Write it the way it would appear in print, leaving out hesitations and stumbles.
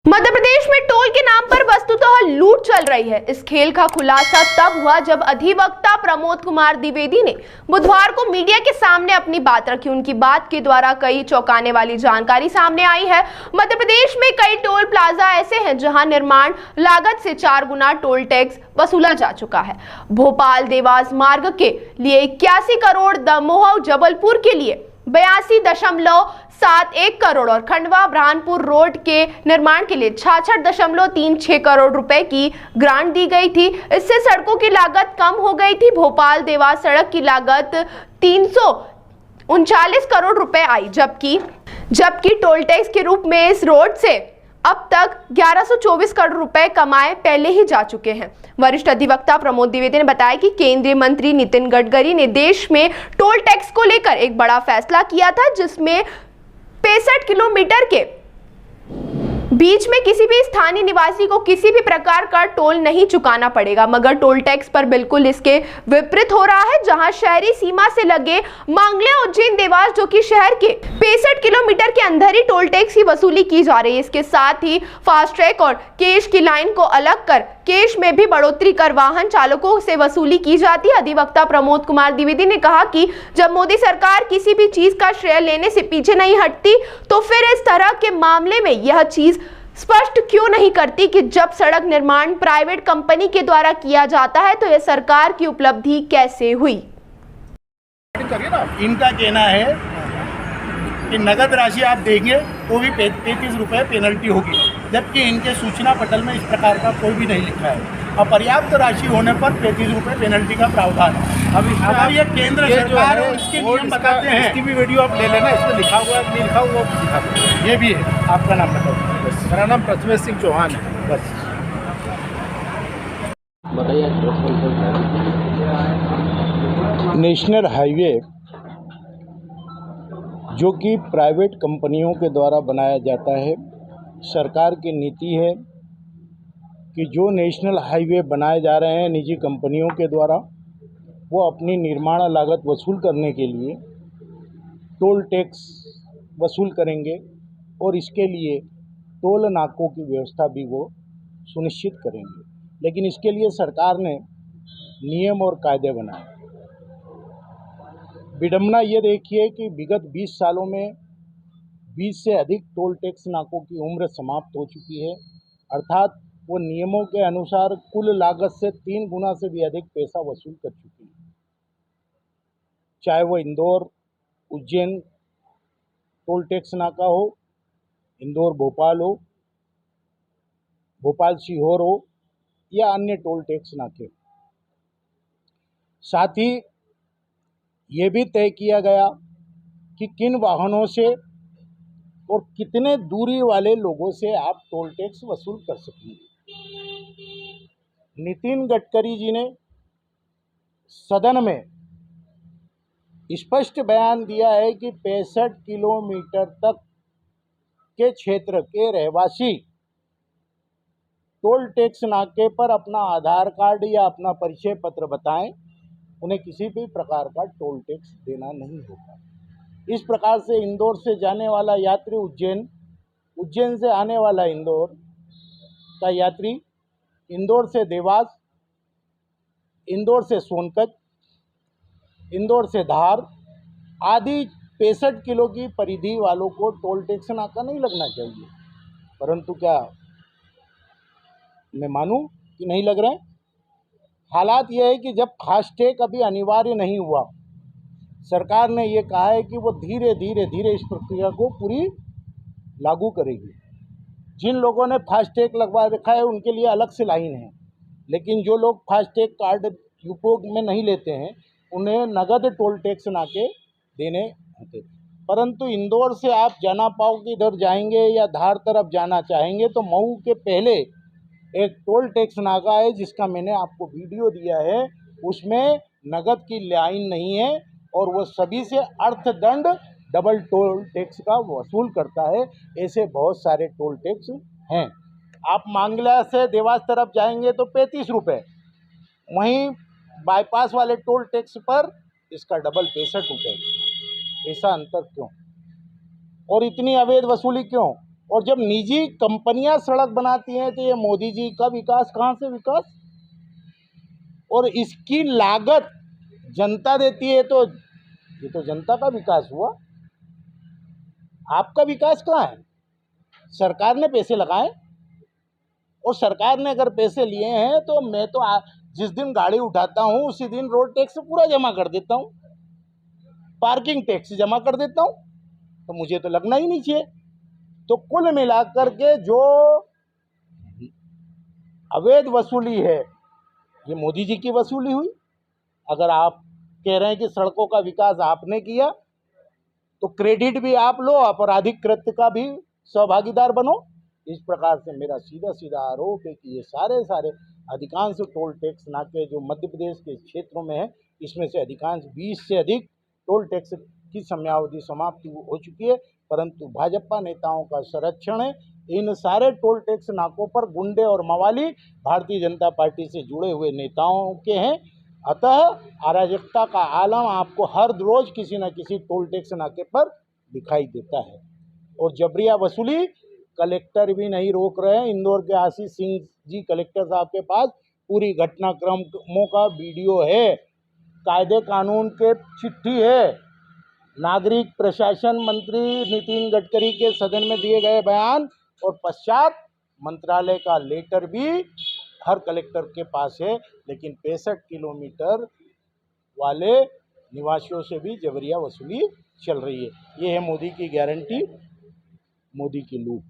मध्य प्रदेश में टोल के नाम पर वस्तुतः लूट चल रही है। इस खेल का खुलासा तब हुआ जब अधिवक्ता प्रमोद कुमार द्विवेदी ने बुधवार को मीडिया के सामने अपनी बात रखी। उनकी बात के द्वारा कई चौंकाने वाली जानकारी सामने आई है। मध्य प्रदेश में कई टोल प्लाजा ऐसे हैं जहां निर्माण लागत से 4 गुना टोल टैक्स वसूला जा चुका है। भोपाल देवास मार्ग के लिए 81 करोड़, दमोह जबलपुर के लिए 82.71 करोड़ और खंडवा ब्रह्मपुर रोड के निर्माण के लिए 66.36 करोड़ रुपए की ग्रांट दी गई थी। इससे सड़कों की लागत कम हो गई थी। भोपाल देवास सड़क की लागत 339 करोड़ रुपए आई, जबकि टोल टैक्स के रूप में इस रोड से अब तक 1124 करोड़ रुपए कमाए पहले ही जा चुके हैं। वरिष्ठ अधिवक्ता प्रमोद द्विवेदी ने बताया कि केंद्रीय मंत्री नितिन गडकरी ने देश में टोल टैक्स को लेकर एक बड़ा फैसला किया था, जिसमें 65 किलोमीटर के बीच में किसी भी स्थानीय निवासी को किसी भी प्रकार का टोल नहीं चुकाना पड़ेगा। मगर टोल टैक्स पर बिल्कुल इसके विपरीत हो रहा है, जहां शहरी सीमा से लगे मांगले, उज्जैन, देवास जो कि शहर के 65 किलोमीटर के अंदर ही टोल टैक्स की वसूली की जा रही है। इसके साथ ही फास्ट ट्रैक और केश की लाइन को अलग कर केश में भी बढ़ोतरी कर वाहन चालकों से वसूली की जाती है। अधिवक्ता प्रमोद कुमार द्विवेदी ने कहा कि जब मोदी सरकार किसी भी चीज का श्रेय लेने से पीछे नहीं हटती, तो फिर इस तरह के मामले में यह चीज स्पष्ट क्यों नहीं करती कि जब सड़क निर्माण प्राइवेट कंपनी के द्वारा किया जाता है तो यह सरकार की उपलब्धि कैसे हुई। इनका कहना है कि नगद राशि आप देंगे तो भी 33 रुपये पेनल्टी होगी, जबकि इनके सूचना पटल में इस प्रकार का कोई भी नहीं लिखा है। अपर्याप्त राशि होने पर 33 रुपये पेनल्टी का प्रावधान है। अब अगर ये केंद्र सरकार है, इसके नियम बताते हैं। इसकी भी वीडियो आप ले लेना, इसमें लिखा हुआ नहीं लिखा हुआ दिखा दो। ये भी है। आपका नाम बताओ। मेरा नाम प्रथमेश सिंह चौहान है। बस नेशनल हाईवे जो कि प्राइवेट कंपनियों के द्वारा बनाया जाता है, सरकार की नीति है कि जो नेशनल हाईवे बनाए जा रहे हैं निजी कंपनियों के द्वारा, वो अपनी निर्माण लागत वसूल करने के लिए टोल टैक्स वसूल करेंगे और इसके लिए टोल नाकों की व्यवस्था भी वो सुनिश्चित करेंगे। लेकिन इसके लिए सरकार ने नियम और कायदे बनाए। विडंबना ये देखिए कि विगत 20 सालों में 20 से अधिक टोल टैक्स नाकों की उम्र समाप्त हो चुकी है, अर्थात वो नियमों के अनुसार कुल लागत से 3 गुना से भी अधिक पैसा वसूल कर चुकी है। चाहे वो इंदौर उज्जैन टोल टैक्स नाका हो, इंदौर भोपाल हो, भोपाल सीहोर हो या अन्य टोल टैक्स नाके। साथ ही ये भी तय किया गया कि किन वाहनों से और कितने दूरी वाले लोगों से आप टोल टैक्स वसूल कर सकेंगे। नितिन गडकरी जी ने सदन में स्पष्ट बयान दिया है कि 65 किलोमीटर तक के क्षेत्र के रहवासी टोल टैक्स नाके पर अपना आधार कार्ड या अपना परिचय पत्र बताएं, उन्हें किसी भी प्रकार का टोल टैक्स देना नहीं होगा। इस प्रकार से इंदौर से जाने वाला यात्री उज्जैन से आने वाला इंदौर का यात्री, इंदौर से देवास, इंदौर से सोनकच्छ, इंदौर से धार आदि 65 किलो की परिधि वालों को टोल टैक्स नाका नहीं लगना चाहिए। परंतु क्या मैं मानूं कि नहीं लग रहा है? हालात यह है कि जब फास्टैग अभी अनिवार्य नहीं हुआ, सरकार ने ये कहा है कि वो धीरे धीरे इस प्रक्रिया को पूरी लागू करेगी। जिन लोगों ने फास्टैग लगवा रखा है उनके लिए अलग से लाइन है, लेकिन जो लोग फास्टैग कार्ड उपयोग में नहीं लेते हैं उन्हें नगद टोल टैक्स नाके देने होते। परंतु इंदौर से आप जाना पाओ कि इधर जाएंगे या धार तरफ जाना चाहेंगे तो मऊ के पहले एक टोल टैक्स नाका है जिसका मैंने आपको वीडियो दिया है। उसमें नगद की लाइन नहीं है और वो सभी से अर्थदंड डबल टोल टैक्स का वसूल करता है। ऐसे बहुत सारे टोल टैक्स हैं। आप मांगला से देवास तरफ जाएंगे तो 35 रुपये, वहीं बाईपास वाले टोल टैक्स पर इसका डबल 65 रुपये। ऐसा अंतर क्यों और इतनी अवैध वसूली क्यों? और जब निजी कंपनियां सड़क बनाती हैं तो ये मोदी जी का विकास कहाँ से विकास? और इसकी लागत जनता देती है तो ये तो जनता का विकास हुआ। आपका विकास कहाँ है? सरकार ने पैसे लगाए, और सरकार ने अगर पैसे लिए हैं तो मैं तो जिस दिन गाड़ी उठाता हूँ उसी दिन रोड टैक्स पूरा जमा कर देता हूँ, पार्किंग टैक्स जमा कर देता हूँ, तो मुझे तो लगना ही नहीं चाहिए। तो कुल मिलाकर के जो अवैध वसूली है ये मोदी जी की वसूली हुई। अगर आप कह रहे हैं कि सड़कों का विकास आपने किया तो क्रेडिट भी आप लो, आपराधिक कृत्य का भी सहभागीदार बनो। इस प्रकार से मेरा सीधा सीधा आरोप है कि ये सारे अधिकांश टोल टैक्स नाके जो मध्य प्रदेश के क्षेत्रों में है, इसमें से अधिकांश 20 से अधिक टोल टैक्स की समयावधि समाप्ति हो चुकी है, परंतु भाजपा नेताओं का संरक्षण है। इन सारे टोल टैक्स नाकों पर गुंडे और मवाली भारतीय जनता पार्टी से जुड़े हुए नेताओं के हैं। अतः अराजकता का आलम आपको हर रोज किसी न किसी टोल टैक्स नाके पर दिखाई देता है। और जबरिया वसूली कलेक्टर भी नहीं रोक रहे हैं। इंदौर के आशीष सिंह जी कलेक्टर साहब के पास पूरी घटनाक्रमों का वीडियो है, कायदे कानून के चिट्ठी है, नागरिक प्रशासन मंत्री नितिन गडकरी के सदन में दिए गए बयान और पश्चात मंत्रालय का लेटर भी हर कलेक्टर के पास है। लेकिन 65 किलोमीटर वाले निवासियों से भी जबरिया वसूली चल रही है। ये है मोदी की गारंटी, मोदी की लूट।